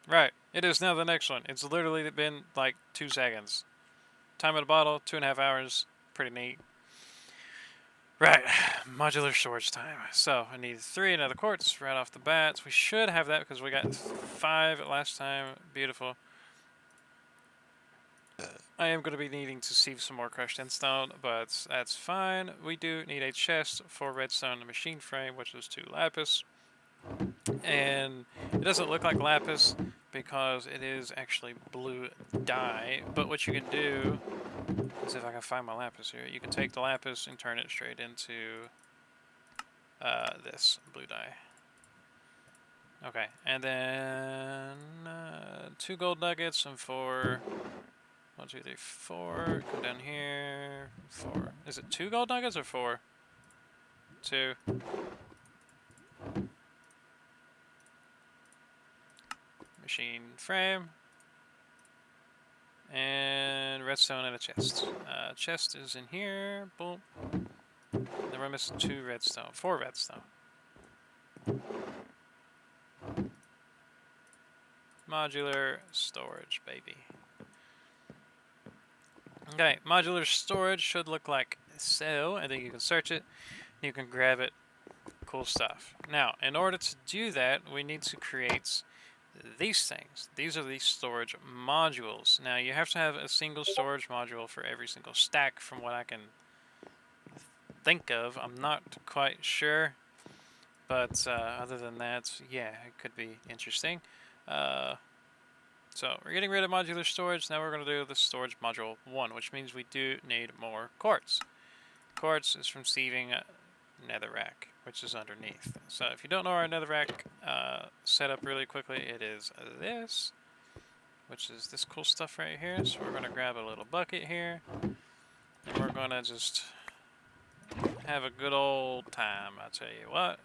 Right. It is now the next one. It's literally been like 2 seconds. Time of the bottle, 2.5 hours. Pretty neat. Right. Modular storage time. So I need 3 another quartz right off the bat. We should have that because we got 5 last time. Beautiful. I am going to be needing to sieve some more crushed endstone, but that's fine. We do need a chest for redstone machine frame, which is 2 lapis. And it doesn't look like lapis because it is actually blue dye. But what you can do is, if I can find my lapis here, you can take the lapis and turn it straight into this blue dye. Okay, and then 2 gold nuggets and 4. 1, 2, 3, 4. Come down here. 4. Is it 2 gold nuggets or 4? 2. Machine frame. And redstone and a chest. Chest is in here. Boom. Then we're missing 2 redstone. 4 redstone. Modular storage, baby. Okay, modular storage should look like so. I think you can search it. You can grab it. Cool stuff. Now, in order to do that, we need to create these things. These are the storage modules. Now, you have to have a single storage module for every single stack from what I can think of. I'm not quite sure. But other than that, yeah, it could be interesting. So we're getting rid of modular storage. Now we're going to do the storage module 1, which means we do need more quartz. Quartz is from sieving netherrack, which is underneath. So if you don't know our netherrack setup really quickly, it is this, which is this cool stuff right here. So we're going to grab a little bucket here, and we're going to just have a good old time, I'll tell you what.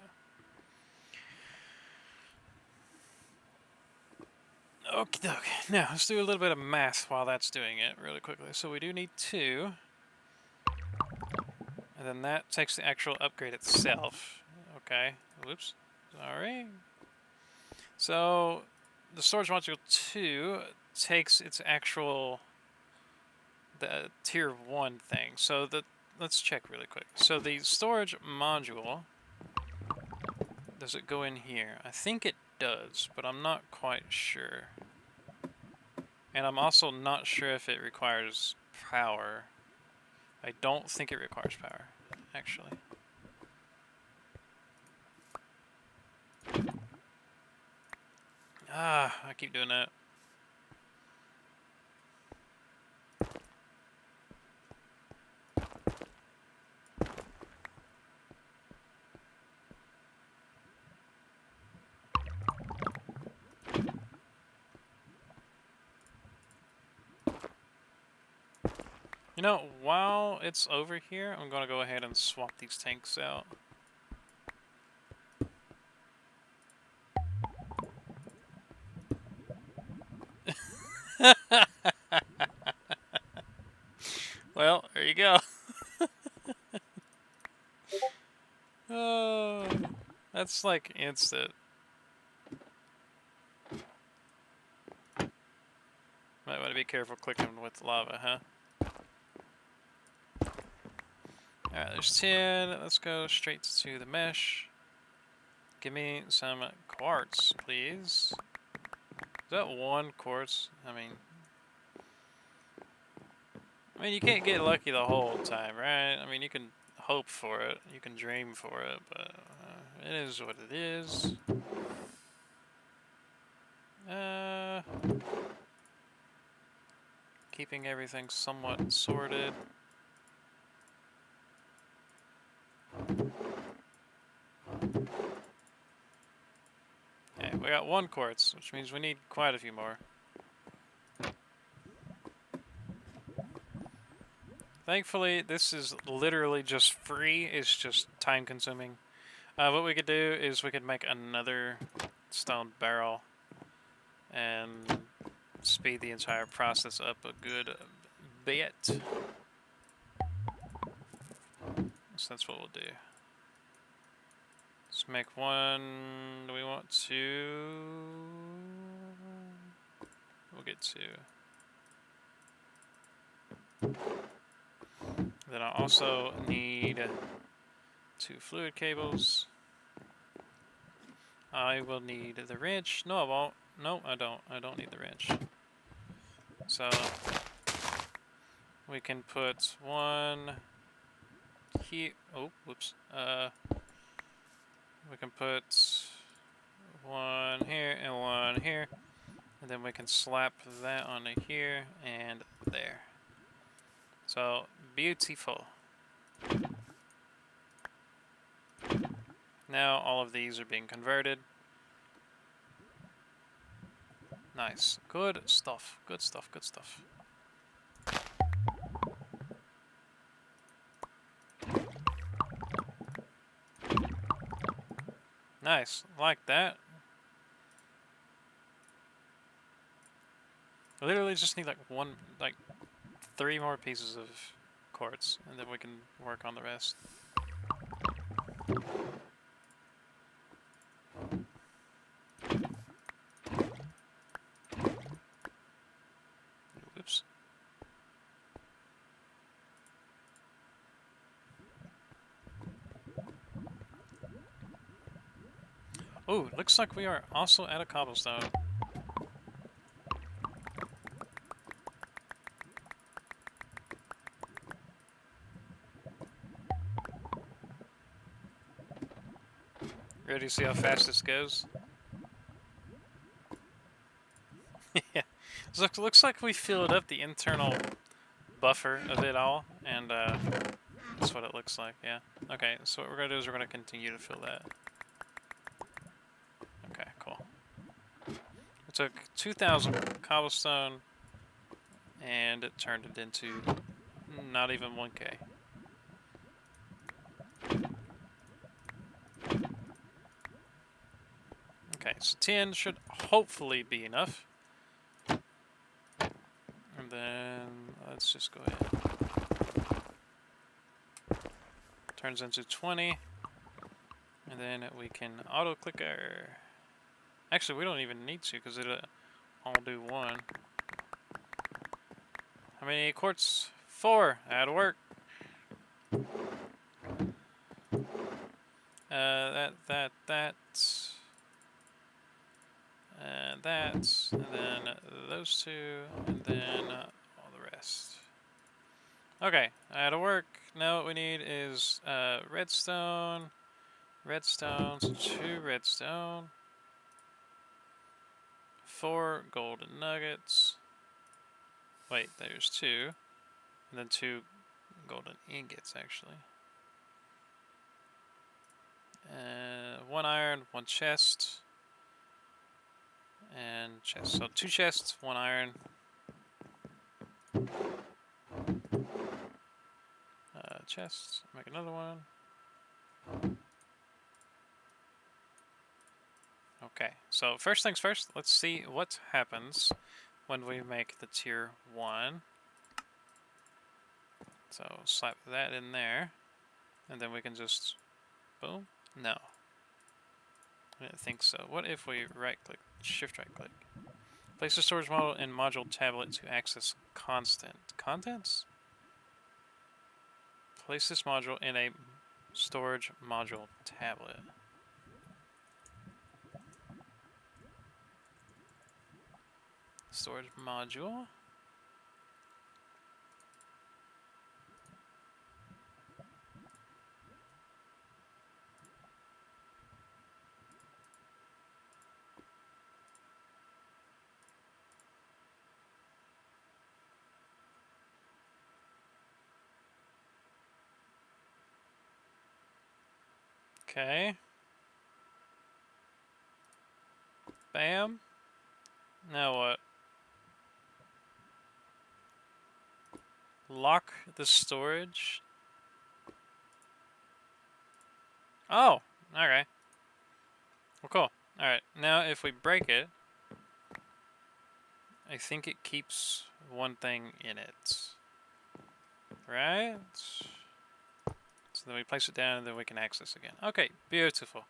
Okay, now let's do a little bit of math while that's doing it really quickly. So we do need 2, and then that takes the actual upgrade itself. Okay, whoops, sorry. So the storage module 2 takes its actual the tier 1 thing. So let's check really quick. So the storage module, does it go in here? I think it does, but I'm not quite sure. And I'm also not sure if it requires power. I don't think it requires power, actually. I keep doing that. You know, while it's over here, I'm going to go ahead and swap these tanks out. Well, there you go. Oh, that's like instant. Might want to be careful clicking with lava, huh? Alright, there's 10. Let's go straight to the mesh. Give me some quartz, please. Is that 1 quartz? I mean, you can't get lucky the whole time, right? I mean, you can hope for it, you can dream for it, but it is what it is. Keeping everything somewhat sorted. Okay, we got 1 quartz, which means we need quite a few more. Thankfully, this is literally just free. It's just time consuming. What we could do is we could make another stone barrel and speed the entire process up a good bit. So that's what we'll do. Let's make 1. Do we want 2? upgrade to. Then I also need 2 fluid cables. I will need the wrench. No, I won't. No, I don't. I don't need the wrench. So we can put one here. Oh, whoops. We can put one here and one here, and then we can slap that onto here and there. So beautiful. Now all of these are being converted. Nice. Good stuff. Good stuff. Good stuff. Nice. Like that. I literally just need like 3 more pieces of quartz, and then we can work on the rest. Oops. Oh, looks like we are also at a cobblestone. Ready to see how fast this goes? Yeah. Looks like we filled up the internal buffer of it all, and that's what it looks like, yeah. Okay, so what we're going to do is we're going to continue to fill that. Okay, cool. We took 2,000 cobblestone, and it turned it into not even 1K. Okay, so 10 should hopefully be enough. And then let's just go ahead. Turns into 20. And then we can auto clicker. Actually, we don't even need to because it'll all do 1. How many quartz? 4. That'll work. That, and then those 2, and then all the rest. Okay, that'll work. Now what we need is redstone, redstone, so 2 redstone, 4 golden nuggets. Wait, there's 2, and then 2 golden ingots actually. 1 iron, 1 chest, and chest. So 2 chests, 1 iron. Chest, make another one. Okay, so first things first, let's see what happens when we make the tier 1. So slap that in there, and then we can just, boom, no. I didn't think so. What if we right click, shift right click? Place the storage module in module tablet to access contents? Place this module in a storage module tablet. Storage module. Okay. Bam. Now what? Lock the storage. Oh, okay. Well, cool. Alright, now if we break it, I think it keeps one thing in it. Right? So then we place it down and then we can access again. Okay, beautiful.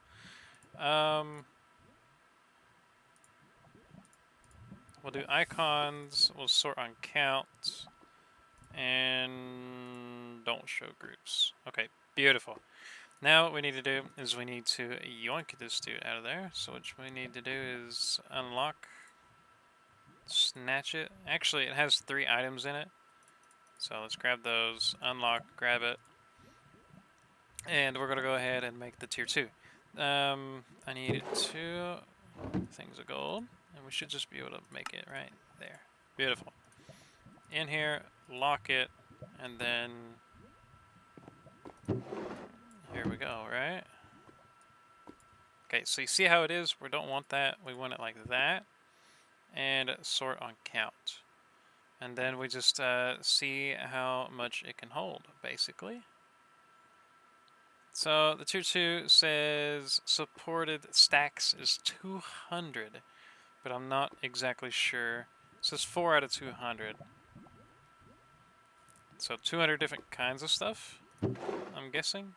What we'll do icons, we'll sort on count, and don't show groups. Okay, beautiful. Now what we need to do is we need to yoink this dude out of there. So what we need to do is unlock, snatch it. Actually, it has 3 items in it. So let's grab those, unlock, grab it. And we're gonna go ahead and make the tier 2. I need 2 things of gold, and we should just be able to make it right there. Beautiful. In here, lock it, and then here we go, right? Okay, so you see how it is? We don't want that. We want it like that. And sort on count. And then we just see how much it can hold, basically. So the tier 2 says supported stacks is 200, but I'm not exactly sure. It says 4 out of 200. So 200 different kinds of stuff, I'm guessing.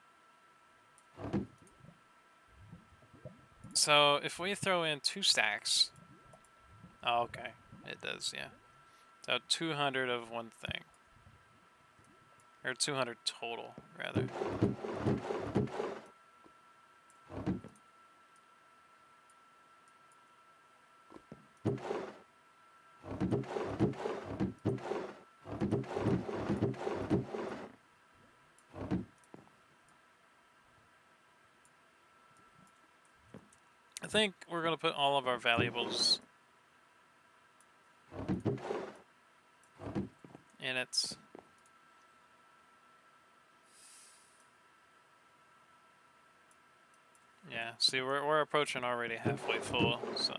So if we throw in 2 stacks, oh, okay, it does, yeah. So 200 of one thing. Or 200 total, rather. I think we're going to put all of our valuables in it. Yeah, see, we're approaching already halfway full, so.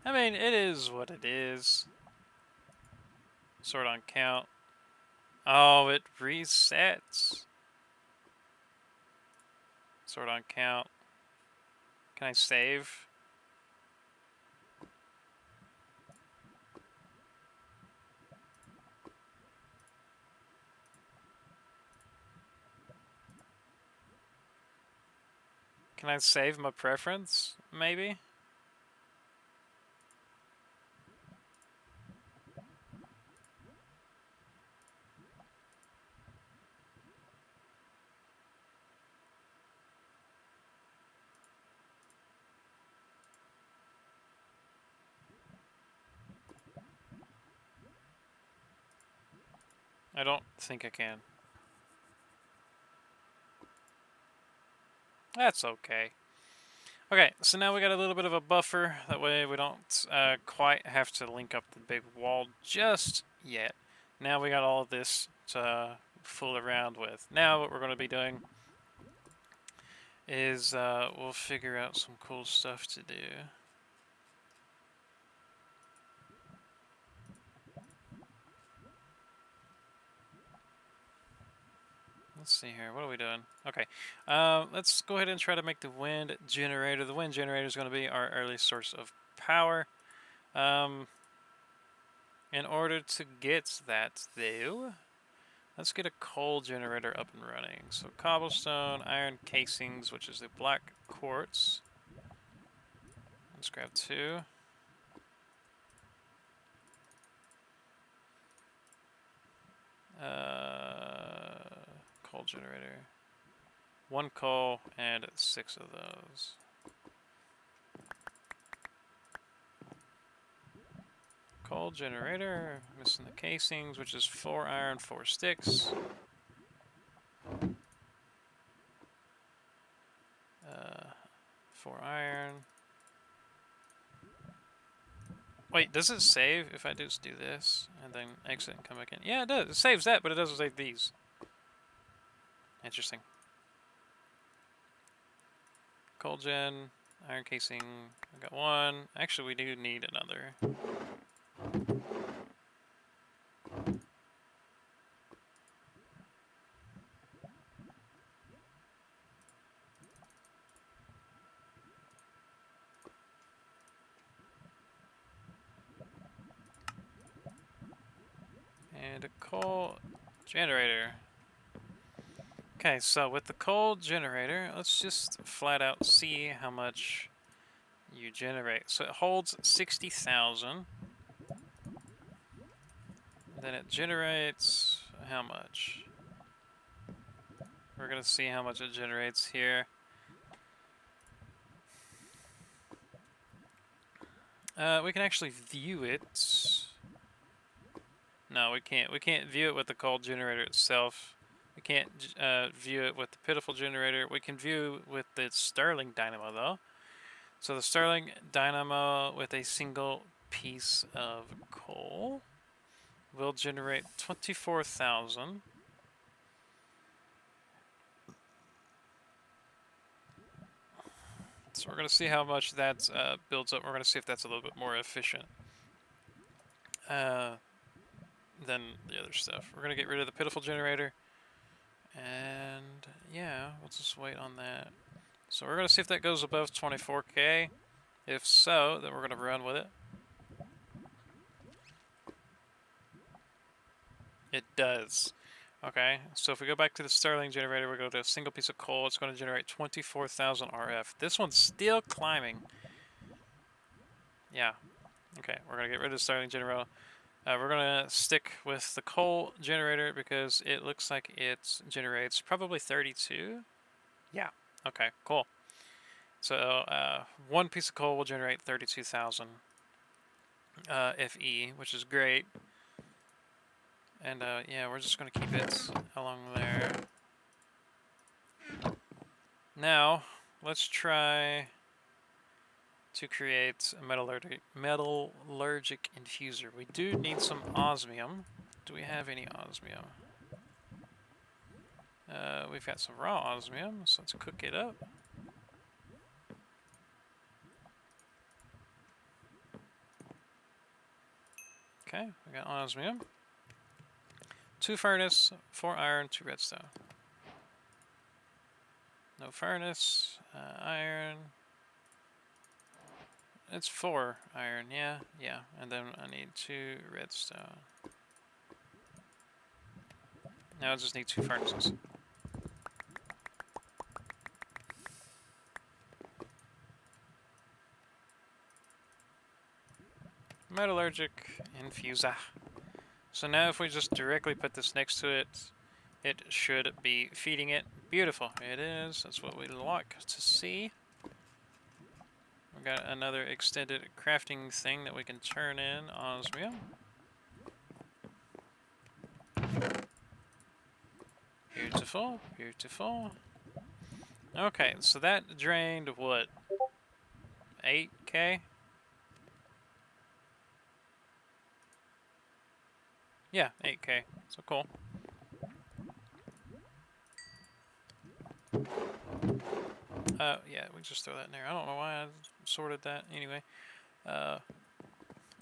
I mean, it is what it is. Sort on count. Oh, it resets. Sort on count. Can I save? Can I save my preference? Maybe? I don't think I can. That's okay. Okay, so now we got a little bit of a buffer. That way we don't quite have to link up the big wall just yet. Now we got all of this to fool around with. Now what we're going to be doing is we'll figure out some cool stuff to do. Let's see here. What are we doing? Okay. Let's go ahead and try to make the wind generator. The wind generator is going to be our early source of power. In order to get that, though, let's get a coal generator up and running. So cobblestone, iron casings, which is the black quartz. Let's grab 2. Coal generator. 1 coal and 6 of those. Coal generator, missing the casings, which is 4 iron, 4 sticks. 4 iron. Wait, does it save if I just do this and then exit and come back in? Yeah, it does. It saves that, but it doesn't save these. Interesting. Coal gen, iron casing. I got 1. Actually, we do need another. And a coal generator. Okay, so with the coal generator, let's just flat out see how much you generate. So it holds 60,000. Then it generates how much? We're gonna see how much it generates here. We can actually view it. No, we can't. We can't view it with the coal generator itself. We can't view it with the pitiful generator. We can view with the Stirling dynamo though. So the Stirling dynamo with a single piece of coal will generate 24,000. So we're going to see how much that builds up. We're going to see if that's a little bit more efficient than the other stuff. We're going to get rid of the pitiful generator. And yeah, we'll just wait on that. So we're going to see if that goes above 24K. If so, then we're going to run with it. It does. Okay, so if we go back to the Stirling generator, we go to a single piece of coal, it's going to generate 24,000 RF. This one's still climbing. Yeah. Okay, we're going to get rid of the Stirling generator. We're going to stick with the coal generator because it looks like it generates probably 32. Yeah. Okay, cool. So one piece of coal will generate 32,000 FE, which is great. And yeah, we're just going to keep it along there. Now, let's try to create a metallurgic infuser. We do need some osmium. Do we have any osmium? We've got some raw osmium, so let's cook it up. Okay, we got osmium. 2 furnace, 4 iron, 2 redstone. No furnace, iron. It's 4 iron, yeah. And then I need 2 redstone. Now I just need 2 furnaces. Metallurgic infuser. So now if we just directly put this next to it, it should be feeding it. Beautiful. It is. That's what we like to see. We've got another extended crafting thing that we can turn in osmium. Beautiful, beautiful. Okay, so that drained what? 8K? Yeah, 8K. So cool. Yeah, we just throw that in there. I don't know why I sorted that. Anyway.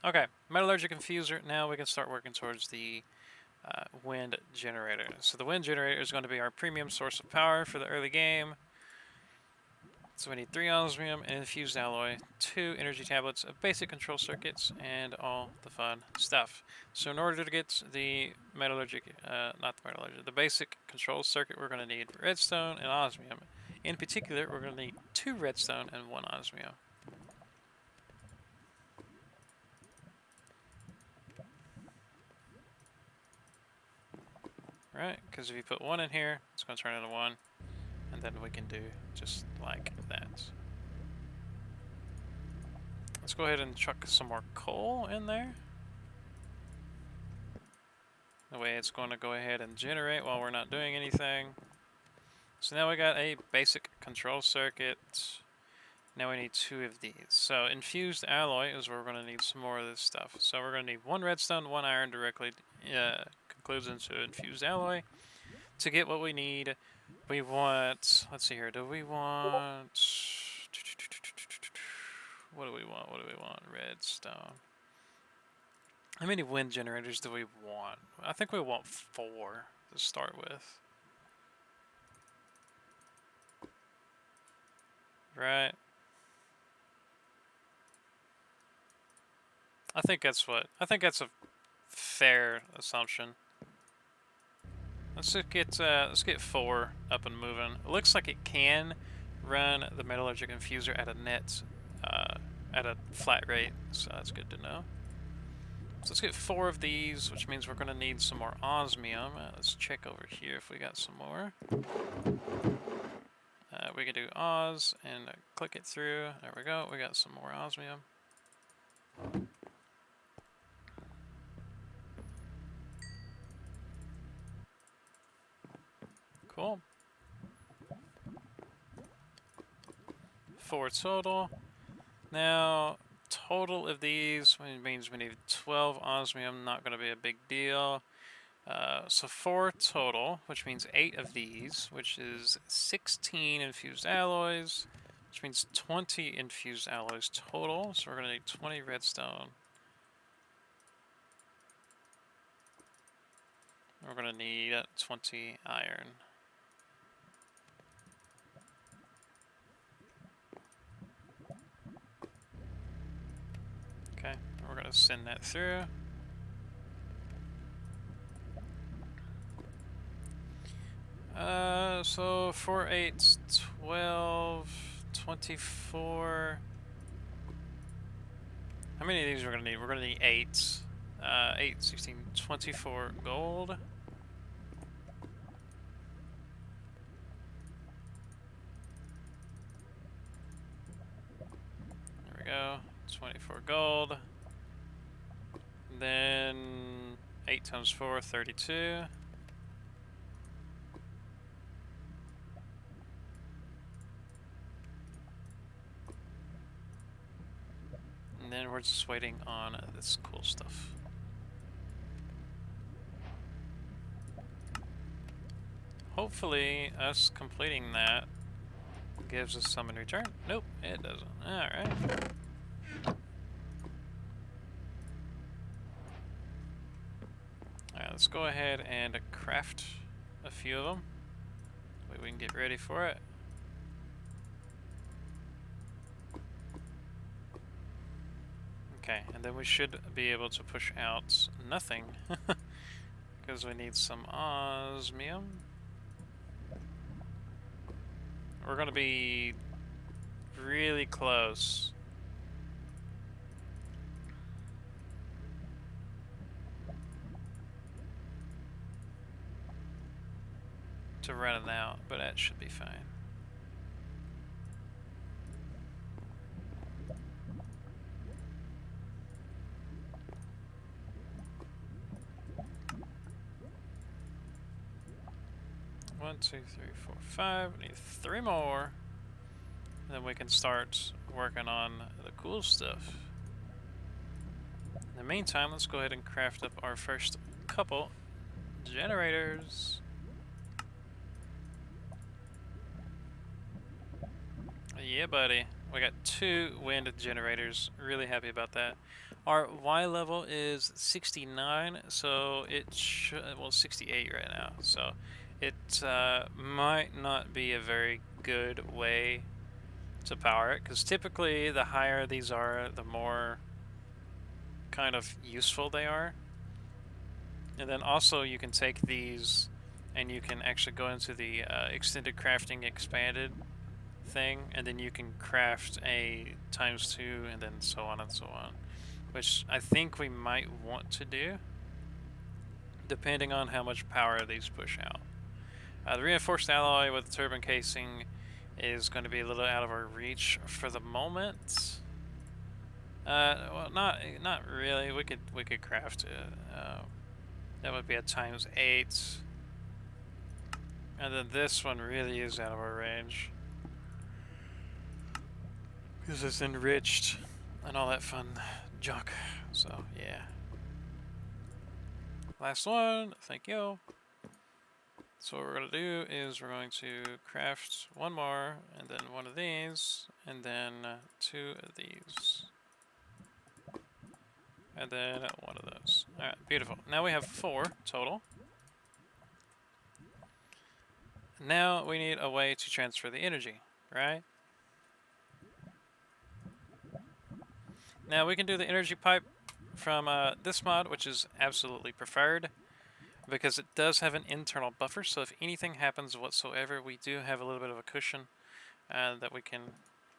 Okay, metallurgic infuser. Now we can start working towards the wind generator. So the wind generator is going to be our premium source of power for the early game. So we need 3 osmium, an infused alloy, 2 energy tablets, a basic control circuits, and all the fun stuff. So in order to get the metallurgic, the basic control circuit, we're going to need redstone and osmium. In particular, we're going to need 2 redstone and 1 osmium. Right, because if you put 1 in here, it's going to turn into 1, and then we can do just like that. Let's go ahead and chuck some more coal in there. The way it's going to go ahead and generate while we're not doing anything. So now we got a basic control circuit. Now we need 2 of these. So infused alloy is where we're going to need some more of this stuff. So we're going to need 1 redstone, 1 iron directly concludes into infused alloy. To get what we need, we want, let's see here, do we want, what do we want? Redstone. How many wind generators do we want? I think we want 4 to start with. Right? I think that's a fair assumption. Let's get 4 up and moving. It looks like it can run the metallurgic infuser at a at a flat rate, so that's good to know. So let's get 4 of these, which means we're going to need some more osmium. Let's check over here if we got some more. We can do Oz and click it through. There we go. We got some more osmium. Cool. 4 total. Now, total of these means we need 12 osmium. Not going to be a big deal. So 4 total, which means 8 of these, which is 16 infused alloys, which means 20 infused alloys total. So we're going to need 20 redstone. We're going to need 20 iron. Okay, we're going to send that through. So 4, 8, 12, 24. How many of these we're going to need? We're going to need 8. 8, 16, 24 gold. There we go. 24 gold. Then 8 times 4, 32. And then we're just waiting on this cool stuff. Hopefully, us completing that gives us some in return. Nope, it doesn't. Alright. Alright, let's go ahead and craft a few of them. That way we can get ready for it. Okay, and then we should be able to push out nothing. Because we need some osmium. We're going to be really close. To running out, but that should be fine. One, 2, 3, 4, 5. We need 3 more. And then we can start working on the cool stuff. In the meantime, let's go ahead and craft up our first couple generators. Yeah, buddy. We got 2 wind generators. Really happy about that. Our Y level is 69, so it should, well, 68 right now. So it might not be a very good way to power it, because typically the higher these are, the more kind of useful they are. And then also you can take these and you can actually go into the extended crafting expanded thing, and then you can craft a ×2 and then so on and so on, which I think we might want to do depending on how much power these push out. The reinforced alloy with the turbine casing is going to be a little out of our reach for the moment. Well, not really. We could craft it. That would be a ×8, and then this one really is out of our range because it's enriched and all that fun junk. So yeah. Last one. Thank you. So what we're going to do is we're going to craft 1 more, and then 1 of these, and then 2 of these, and then 1 of those. Alright, beautiful. Now we have 4 total. Now we need a way to transfer the energy, right? Now we can do the energy pipe from this mod, which is absolutely preferred. because it does have an internal buffer, so if anything happens whatsoever, we do have a little bit of a cushion that we can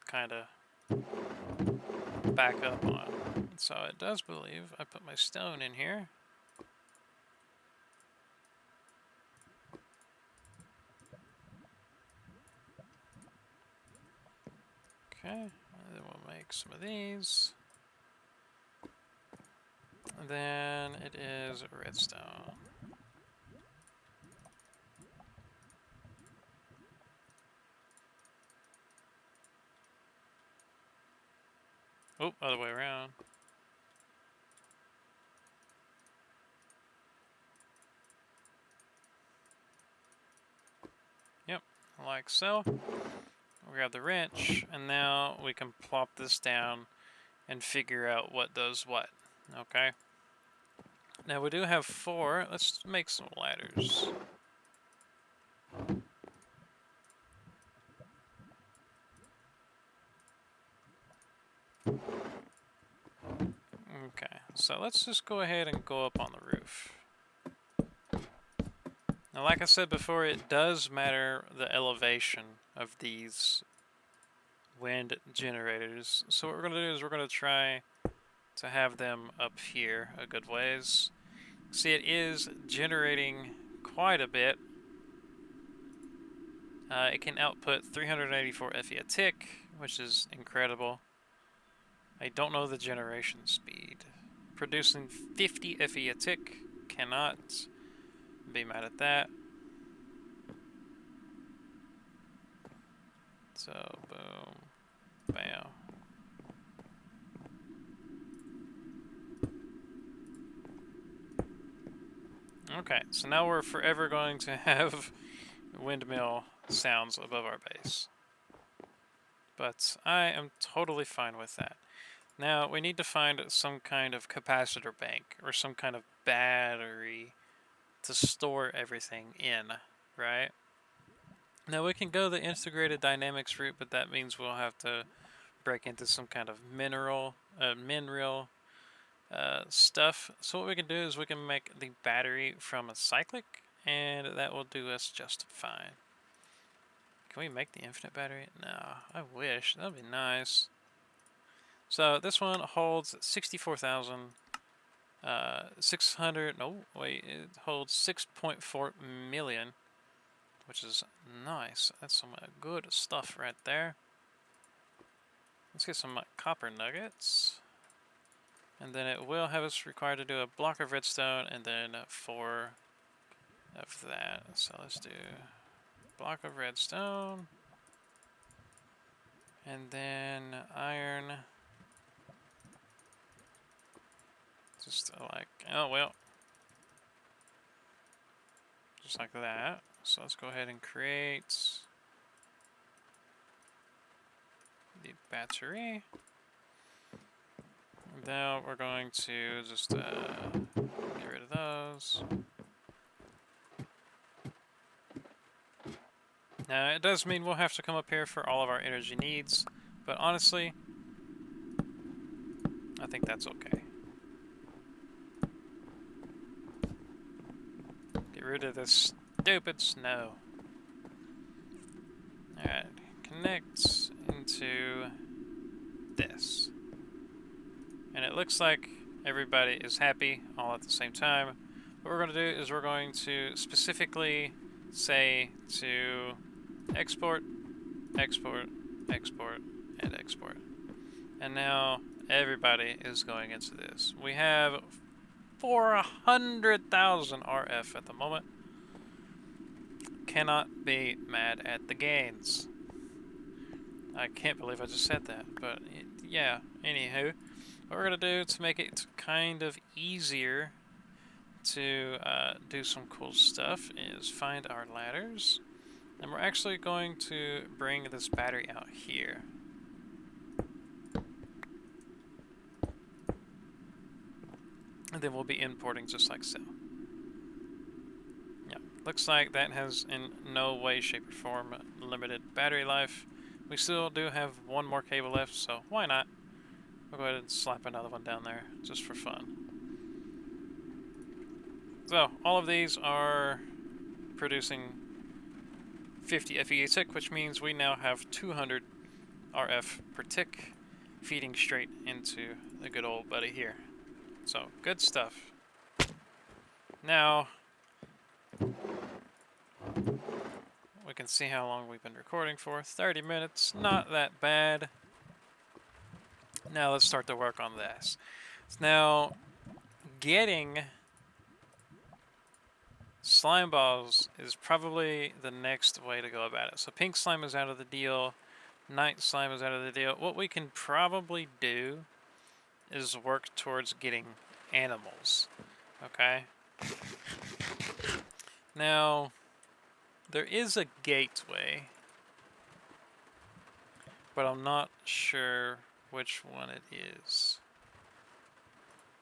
kind of back up on. So it does believe I put my stone in here. Okay, and then we'll make some of these. And then it is redstone. Oh, other way around. Yep, like so. We'll grab the wrench, and now we can plop this down and figure out what does what. Okay. Now we do have 4. Let's make some ladders. Okay, so let's just go ahead and go up on the roof. Now, like I said before, it does matter the elevation of these wind generators. So what we're going to do is we're going to try to have them up here a good ways. See, it is generating quite a bit. It can output 384 FE a tick, which is incredible. I don't know the generation speed. Producing 50 FE a tick, cannot be mad at that. So, boom, bam. Okay, so now we're forever going to have windmill sounds above our base. But I am totally fine with that. Now, we need to find some kind of capacitor bank or some kind of battery to store everything in, right? Now, we can go the integrated dynamics route, but that means we'll have to break into some kind of mineral stuff. So what we can do is we can make the battery from a cyclic, and that will do us just fine. Can we make the infinite battery? No, I wish. That'd be nice. So this one holds 64,600. No, wait, it holds 6.4 million, which is nice. That's some good stuff right there. Let's get some copper nuggets. And then it will have us required to do a block of redstone and then 4 of that. So let's do block of redstone. And then iron. Just like, oh well. Just like that. So let's go ahead and create the battery. Now we're going to just get rid of those. Now it does mean we'll have to come up here for all of our energy needs, but honestly, I think that's okay. Get rid of this stupid snow. Alright, connect into this. And it looks like everybody is happy all at the same time. What we're going to do is we're going to specifically say to export, export, export, and export. And now everybody is going into this. We have 400,000 RF at the moment. Cannot be mad at the gains. I can't believe I just said that, but yeah, anywho. What we're going to do to make it kind of easier to do some cool stuff is find our ladders. And we're actually going to bring this battery out here. And then we'll be importing just like so. Yeah, looks like that has in no way, shape, or form limited battery life. We still do have one more cable left, so why not? We'll go ahead and slap another one down there, just for fun. So all of these are producing 50 FE a tick, which means we now have 200 RF per tick feeding straight into the good old buddy here. So good stuff. Now we can see how long we've been recording for. 30 minutes, not that bad. Now let's start to work on this. Now, getting slime balls is probably the next way to go about it. So pink slime is out of the deal. Night slime is out of the deal. What we can probably do is work towards getting animals. Okay? Now, there is a gateway, but I'm not sure which one it is.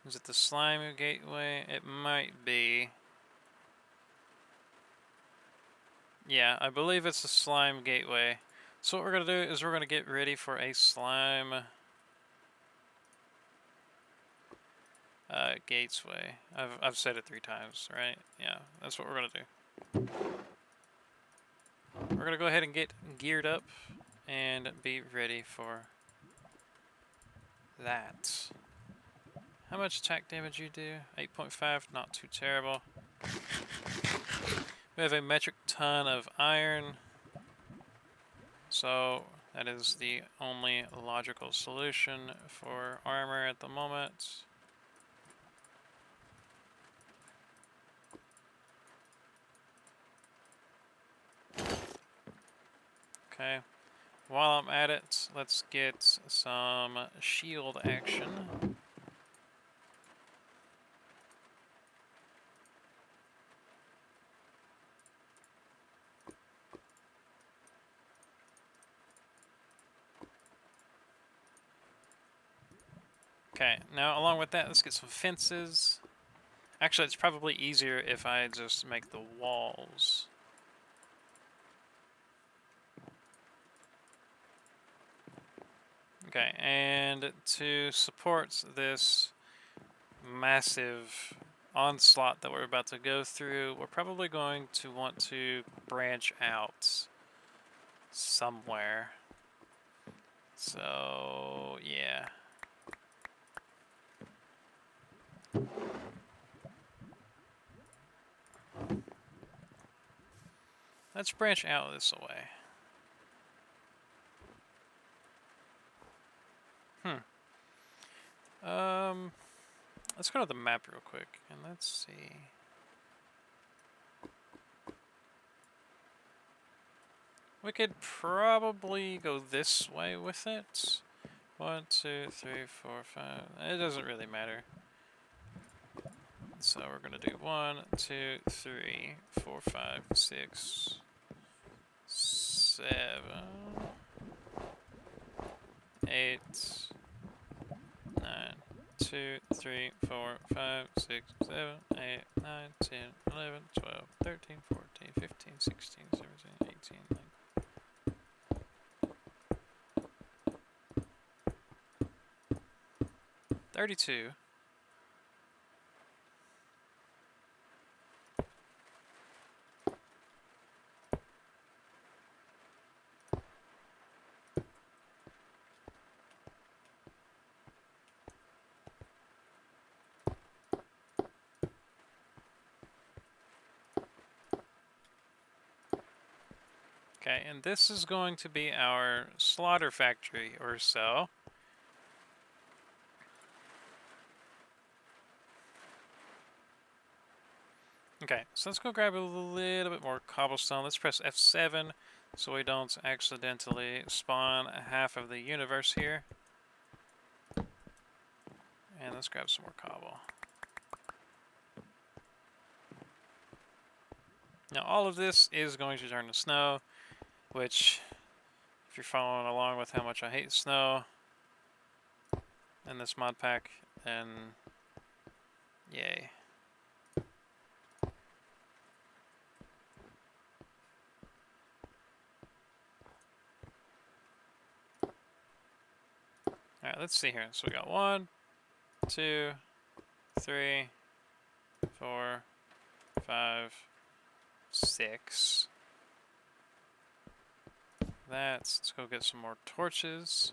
Is it the slime gateway? It might be. Yeah, I believe it's the slime gateway. So what we're going to do is we're going to get ready for a slime gateway. I've said it 3 times, right? Yeah, that's what we're going to do. We're going to go ahead and get geared up and be ready for that. How much attack damage you do? 8.5, not too terrible. We have a metric ton of iron, so that is the only logical solution for armor at the moment. Okay, while I'm at it, let's get some shield action. Okay, now along with that, let's get some fences. Actually, it's probably easier if I just make the walls. Okay, and to support this massive onslaught that we're about to go through, we're probably going to want to branch out somewhere. So, yeah. Let's branch out this way. Let's go to the map real quick and let's see. We could probably go this way with it. 1, 2, 3, 4, 5. It doesn't really matter. So we're gonna do 1, 2, 3, 4, 5, 6, 7, 8, 9, 2, 3, 4, 5, 6, 7, 8, 9, 10, 11, 12, 13, 14, 15, 16, 17, 18, 19. 32. Okay, and this is going to be our slaughter factory or so. Okay, so let's go grab a little bit more cobblestone. Let's press F7 so we don't accidentally spawn half of the universe here. And let's grab some more cobble. Now all of this is going to turn to snow, which, if you're following along with how much I hate snow in this mod pack, then yay. Alright, let's see here. So we got 1, 2, 3, 4, 5, 6. Let's go get some more torches.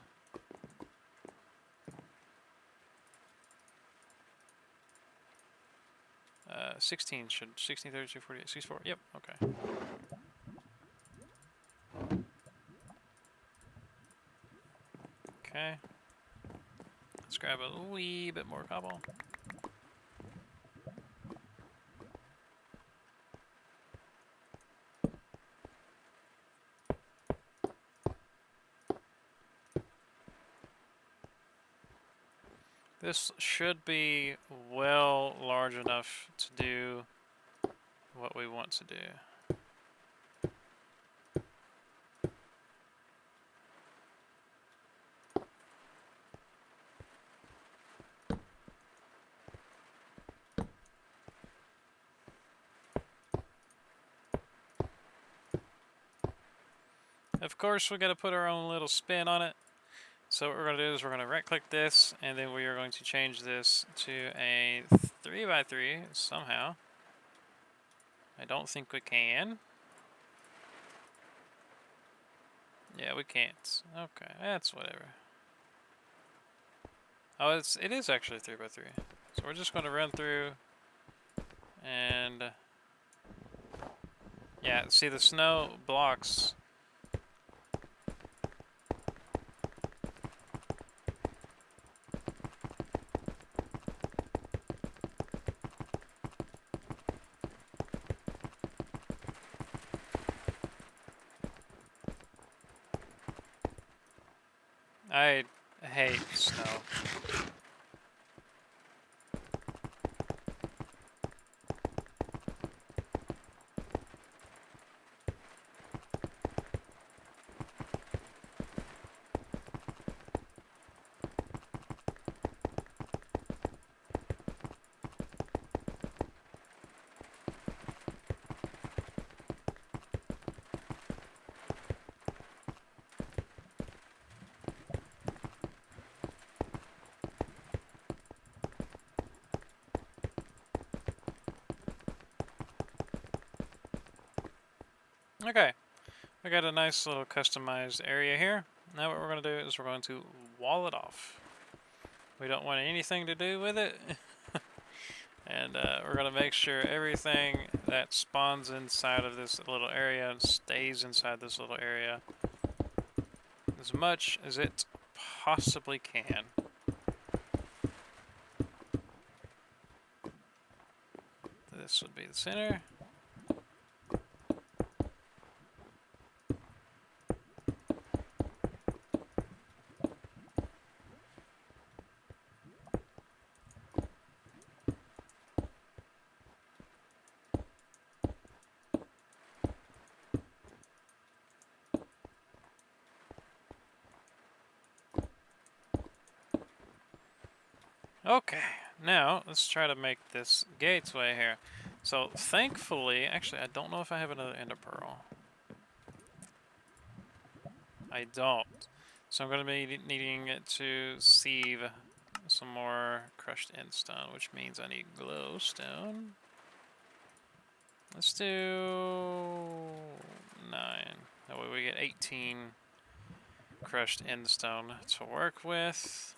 16 should 16, 32, 48, 64. Yep, okay. Okay. Let's grab a wee bit more cobble. This should be well large enough to do what we want to do. Of course, we got to put our own little spin on it. So what we're going to do is we're going to right click this, and then we are going to change this to a 3x3 somehow. I don't think we can. Yeah, we can't. Okay, that's whatever. Oh, it is actually 3x3. So we're just going to run through and yeah, see the snow blocks. I hate snow. Okay, we got a nice little customized area here. Now what we're going to do is we're going to wall it off. We don't want anything to do with it. And we're going to make sure everything that spawns inside of this little area stays inside this little area as much as it possibly can. This would be the center. Okay, now let's try to make this gateway here. So thankfully, actually I don't know if I have another ender pearl. I don't. So I'm going to be needing to sieve some more crushed endstone, which means I need glowstone. Let's do 9. That way we get 18 crushed endstone to work with.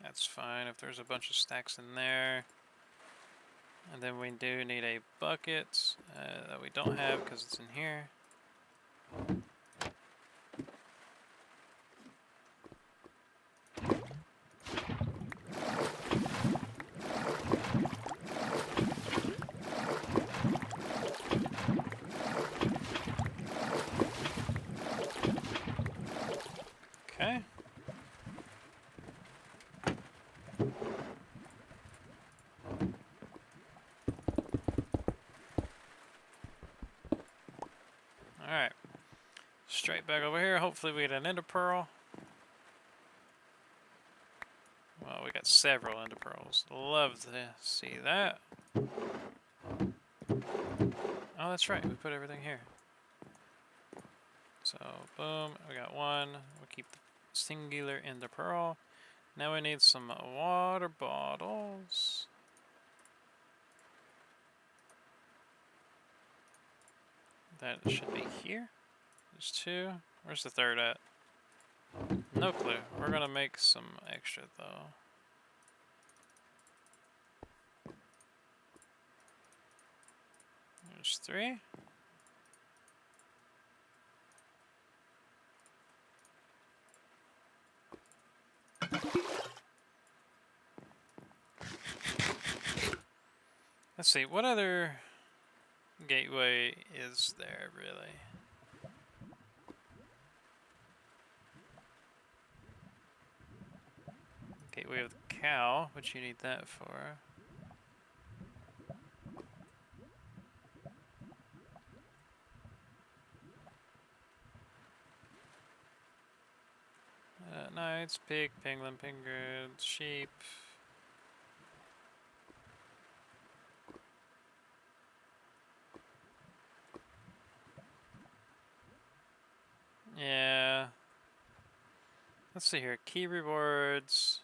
That's fine if there's a bunch of stacks in there. And then we do need a bucket that we don't have because it's in here. Okay. Alright. Straight back over here. Hopefully we get an ender pearl. Well, we got several ender pearls. Love to see that. Oh, that's right. We put everything here. So, boom. We got one. We'll keep the singular ender pearl. Now we need some water bottles. That should be here. There's 2. Where's the 3rd at? No clue. We're gonna make some extra though. There's 3. Let's see, what other gateway is there really? Gateway of the cow, what you need that for? Knights, pig, penguin, penguin, sheep. Yeah. Let's see here. Key rewards.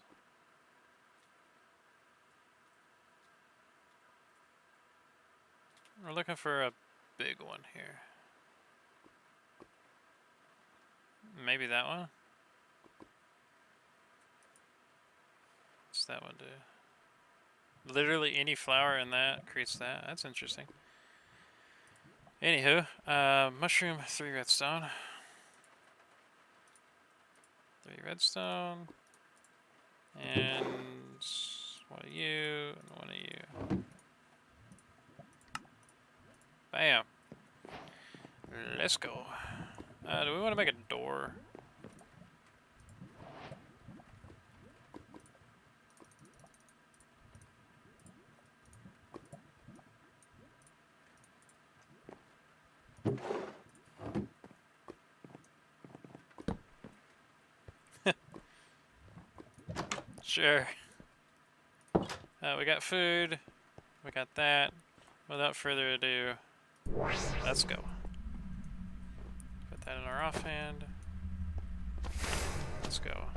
We're looking for a big one here. Maybe that one? What's that one do? Literally any flower in that creates that. That's interesting. Anywho, mushroom, 3 redstone. 3 redstone. And 1 of you, and 1 of you. Bam. Let's go. Do we want to make a door? Sure. We got food. We got that. Without further ado, let's go. Put that in our offhand. Let's go.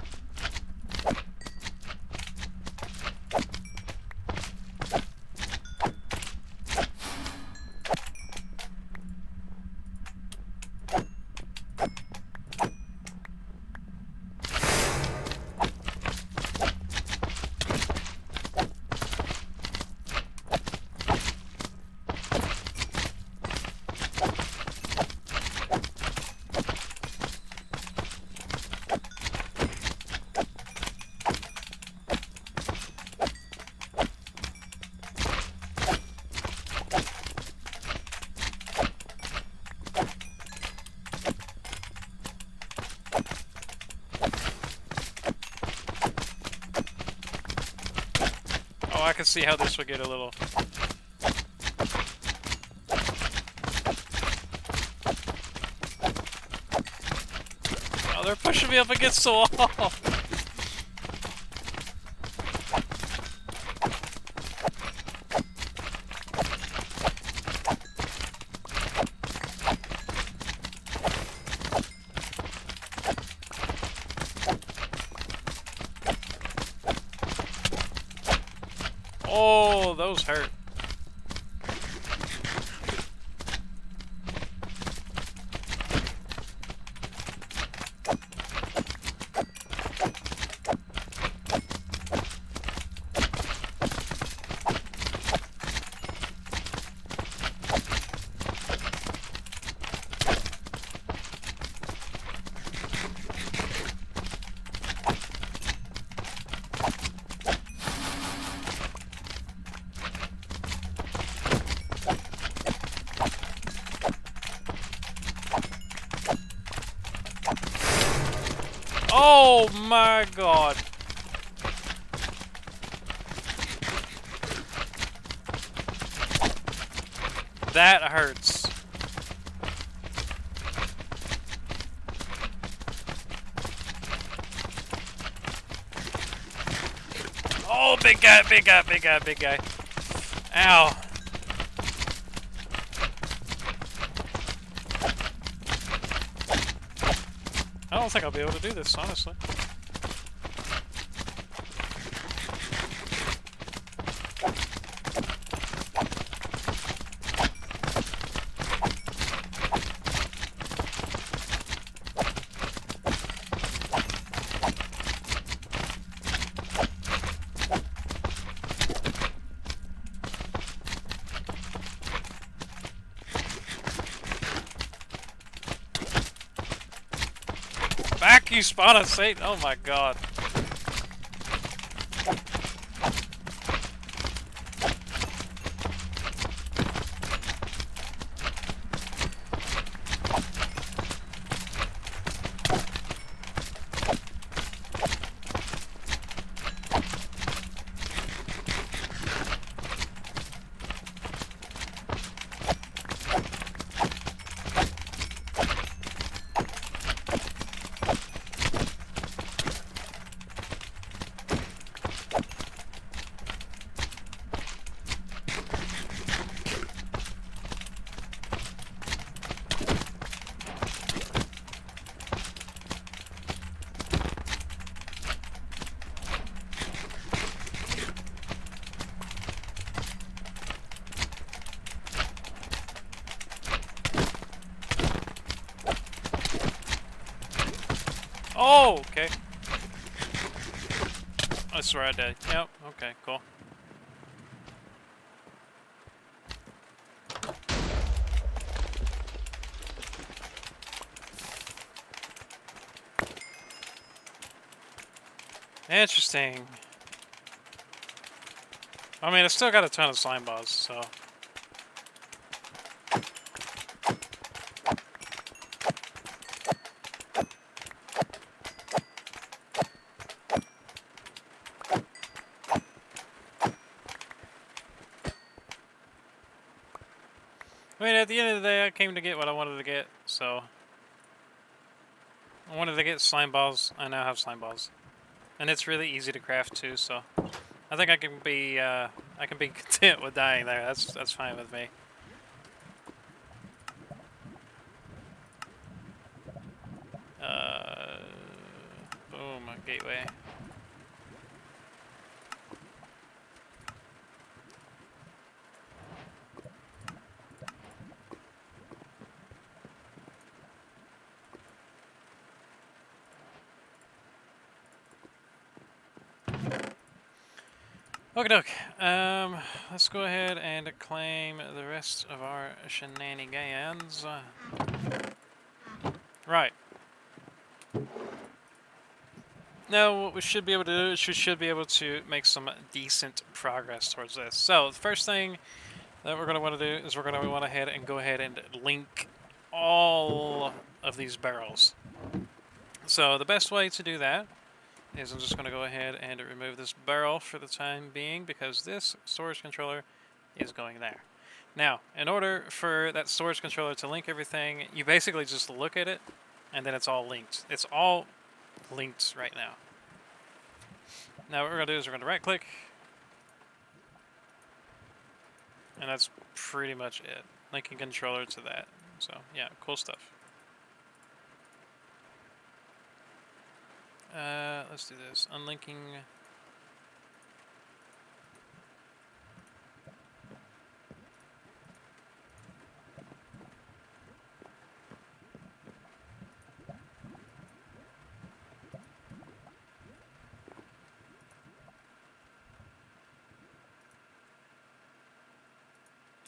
Oh, I can see how this would get a little... Oh, they're pushing me up against the wall! Oh, those hurt. Oh my god. That hurts. Oh, big guy, big guy, big guy, big guy. Ow. I don't think I'll be able to do this, honestly. You spawn a Satan? Oh my god. Oh, okay. I swear I did. Yep, okay, cool. Interesting. I mean, I still got a ton of slime balls, so... I mean, at the end of the day, I came to get what I wanted to get, so... I wanted to get slime balls. I now have slime balls. And it's really easy to craft, too, so... I think I can be content with dying there. That's fine with me. Boom, gateway. Okie doke. Let's go ahead and claim the rest of our shenanigans. Right. Now, what we should be able to do is we should be able to make some decent progress towards this. So, the first thing that we're going to want to do is we're going to want to go ahead and link all of these barrels. So, the best way to do that is I'm just going to go ahead and remove this barrel for the time being because this storage controller is going there. Now, in order for that storage controller to link everything, you basically just look at it and then it's all linked. It's all linked right now. Now what we're going to do is we're going to right click and that's pretty much it. Linking controller to that. So yeah, cool stuff. Let's do this. Unlinking.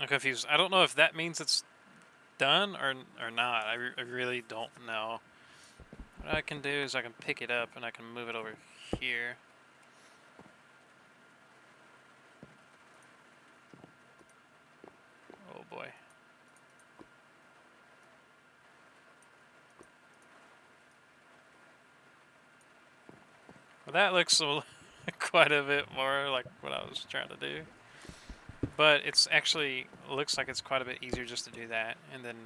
I'm confused. I don't know if that means it's done or not. I really don't know. What I can do is I can pick it up and I can move it over here. Oh boy. Well, that looks quite a bit more like what I was trying to do. But it's actually looks like it's quite a bit easier just to do that, and then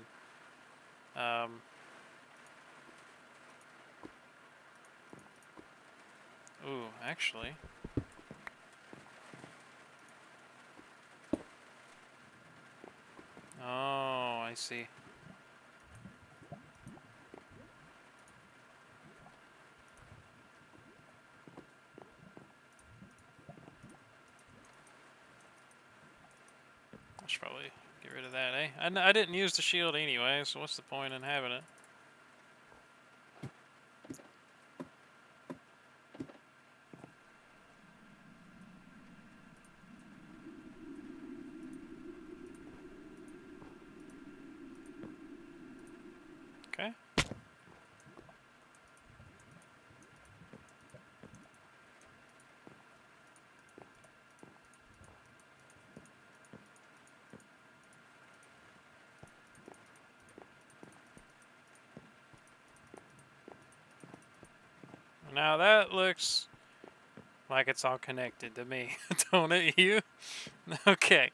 ooh, actually, oh, I see. I should probably get rid of that, eh? I didn't use the shield anyway, so what's the point in having it? Okay. Now that looks like it's all connected to me. Don't it, you? Okay.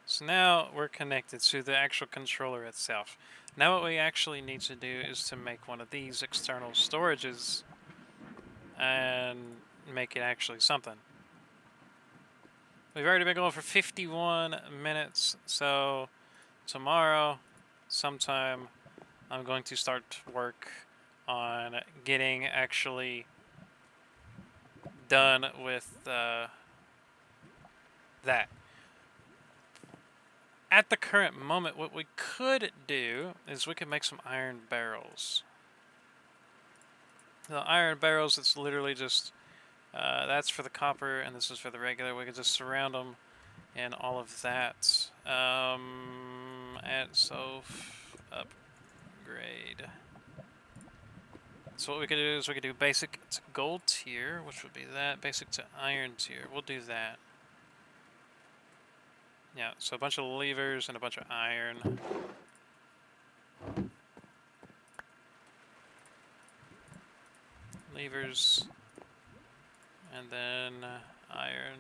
So now we're connected to the actual controller itself. Now what we actually need to do is to make one of these external storages and make it actually something. We've already been going for 51 minutes, so tomorrow sometime I'm going to start work on getting actually done with that. At the current moment, what we could do is we could make some iron barrels. The iron barrels, it's literally just, that's for the copper and this is for the regular. We could just surround them and all of that. So upgrade. So what we could do is we could do basic to gold tier, which would be that. Basic to iron tier. We'll do that. Yeah, so a bunch of levers and a bunch of iron. Levers. And then iron.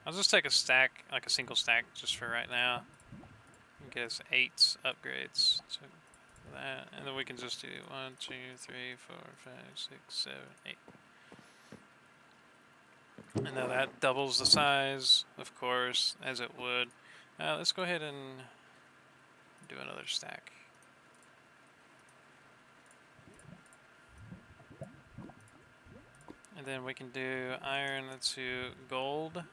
I'll just take a stack, like a single stack, just for right now. Get us 8 upgrades to that. And then we can just do 1, 2, 3, 4, 5, 6, 7, 8. And now that doubles the size, of course, as it would. Let's go ahead and do another stack. And then we can do iron to gold.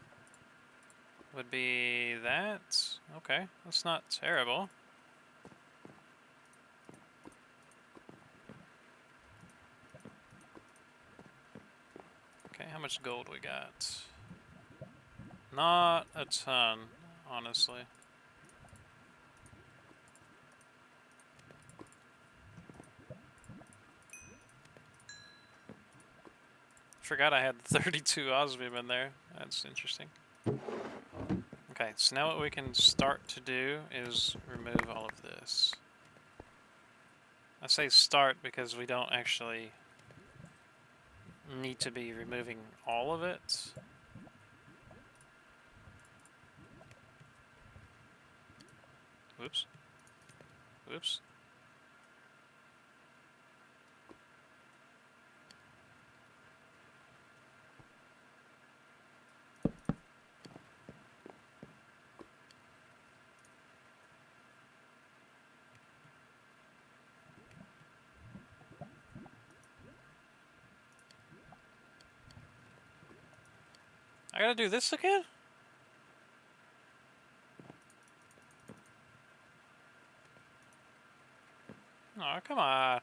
Would be that. Okay, that's not terrible. Okay, how much gold we got? Not a ton, honestly. Forgot I had 32 osmium in there. That's interesting. Okay, so now what we can start to do is remove all of this. I say start because we don't actually need to be removing all of it. Whoops. Whoops. I gotta do this again? Oh, come on.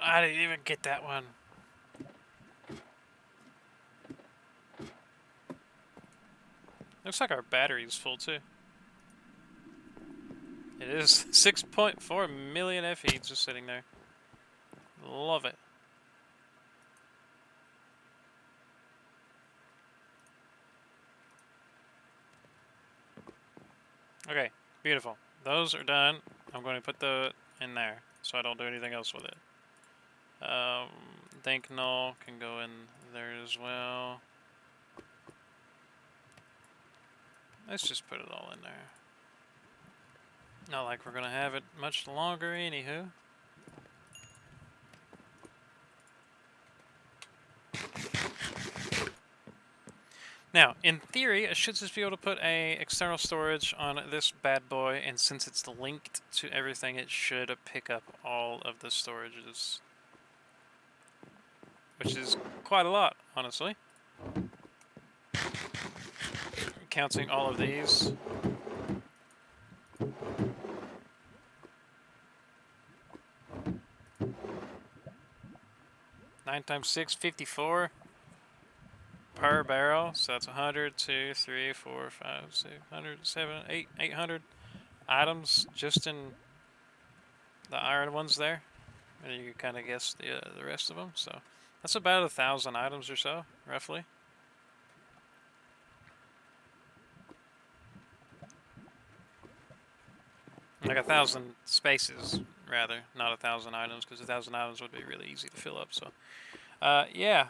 I didn't even get that one. Looks like our battery's full too. It is 6.4 million FE just sitting there. Love it. Okay, beautiful. Those are done. I'm going to put the in there so I don't do anything else with it. Dank null can go in there as well. Let's just put it all in there. Not like we're going to have it much longer anywho. Now, in theory, I should just be able to put a external storage on this bad boy, and since it's linked to everything, it should pick up all of the storages. Which is quite a lot, honestly. counting all of these. Nine times 6, 54 per barrel. So that's 100, 2, 3, 4, 5, 600, 7, 8, 800 items just in the iron ones there. And you can kind of guess the rest of them. So that's about 1,000 items or so, roughly. Like 1,000 spaces, rather, not 1,000 items, because 1,000 items would be really easy to fill up. So, yeah,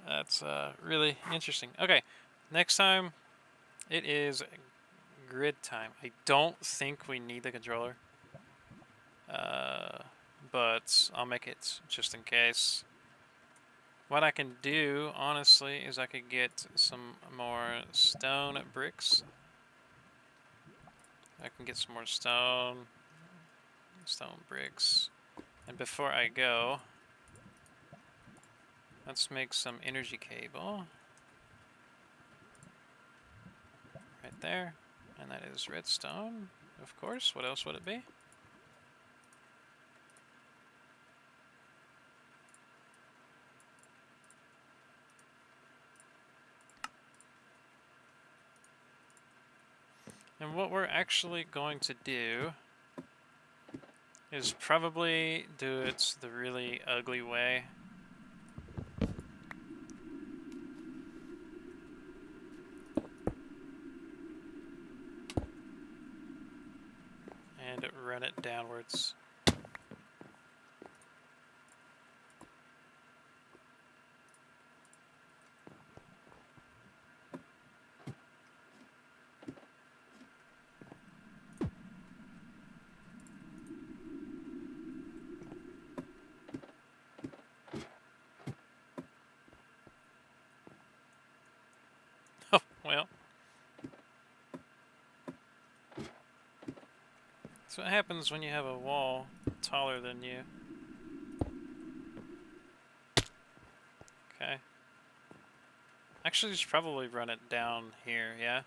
that's really interesting. Okay, next time it is grid time. I don't think we need the controller, but I'll make it just in case. What I can do, honestly, is I could get some more stone bricks. I can get some more stone bricks. And before I go, let's make some energy cable. Right there. And that is redstone, of course. What else would it be? And what we're actually going to do is probably do it the really ugly way. And run it downwards. Oh, well. That's what happens when you have a wall taller than you. Okay. Actually, just probably run it down here, yeah?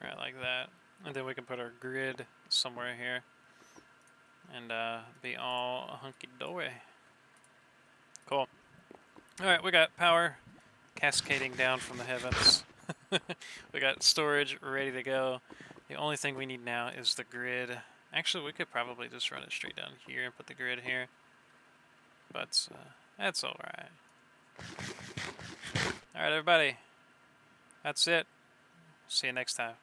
Right, like that. And then we can put our grid somewhere here. And be all hunky-dory. Cool. Alright, we got power cascading down from the heavens. We got storage ready to go. The only thing we need now is the grid. Actually, we could probably just run it straight down here and put the grid here. But that's alright. Alright, everybody. That's it. See you next time.